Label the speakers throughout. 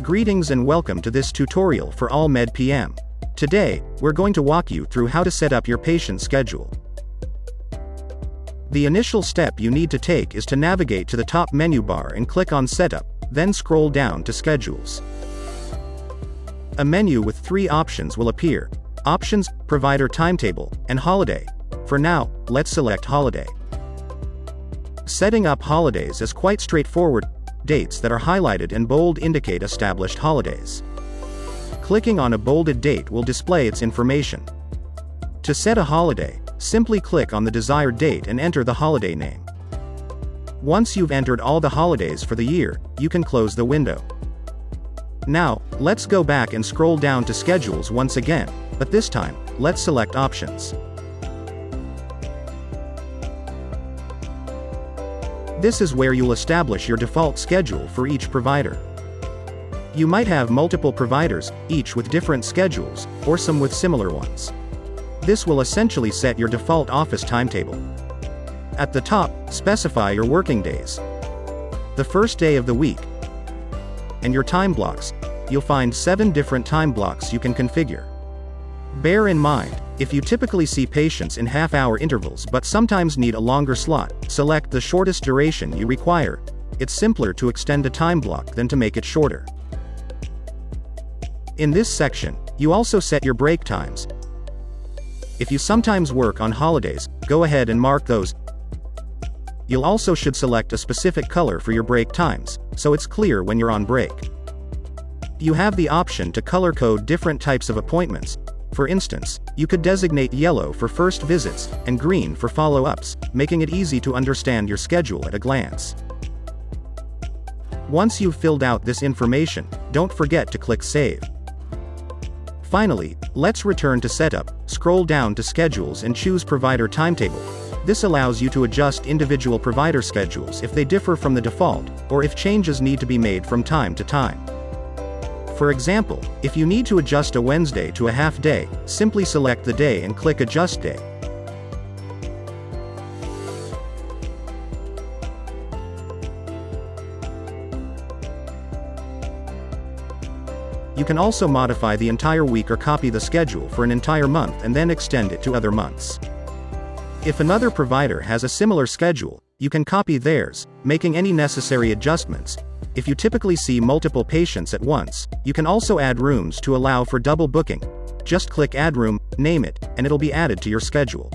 Speaker 1: Greetings and welcome to this tutorial for All MedPM. Today, we're going to walk you through how to set up your patient schedule. The initial step you need to take is to navigate to the top menu bar and click on Setup, then scroll down to Schedules. A menu with 3 options will appear: Options, Provider Timetable, and Holiday. For now, let's select Holiday. Setting up holidays is quite straightforward. Dates that are highlighted in bold indicate established holidays. Clicking on a bolded date will display its information. To set a holiday, simply click on the desired date and enter the holiday name. Once you've entered all the holidays for the year, you can close the window. Now, let's go back and scroll down to Schedules once again, but this time, let's select Options. This is where you'll establish your default schedule for each provider. You might have multiple providers, each with different schedules, or some with similar ones. This will essentially set your default office timetable. At the top, specify your working days, the first day of the week, and your time blocks. You'll find 7 different time blocks you can configure. Bear in mind, if you typically see patients in half-hour intervals but sometimes need a longer slot, select the shortest duration you require. It's simpler to extend a time block than to make it shorter. In this section, you also set your break times. If you sometimes work on holidays, go ahead and mark those. You'll also should select a specific color for your break times, so it's clear when you're on break. You have the option to color code different types of appointments. For instance, you could designate yellow for first visits, and green for follow-ups, making it easy to understand your schedule at a glance. Once you've filled out this information, don't forget to click Save. Finally, let's return to Setup, scroll down to Schedules and choose Provider Timetable. This allows you to adjust individual provider schedules if they differ from the default, or if changes need to be made from time to time. For example, if you need to adjust a Wednesday to a half day, simply select the day and click Adjust Day. You can also modify the entire week or copy the schedule for an entire month and then extend it to other months. If another provider has a similar schedule, you can copy theirs, making any necessary adjustments. If you typically see multiple patients at once, you can also add rooms to allow for double booking. Just click Add Room, name it, and it'll be added to your schedule.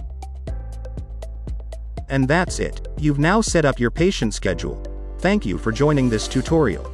Speaker 1: And that's it. You've now set up your patient schedule. Thank you for joining this tutorial.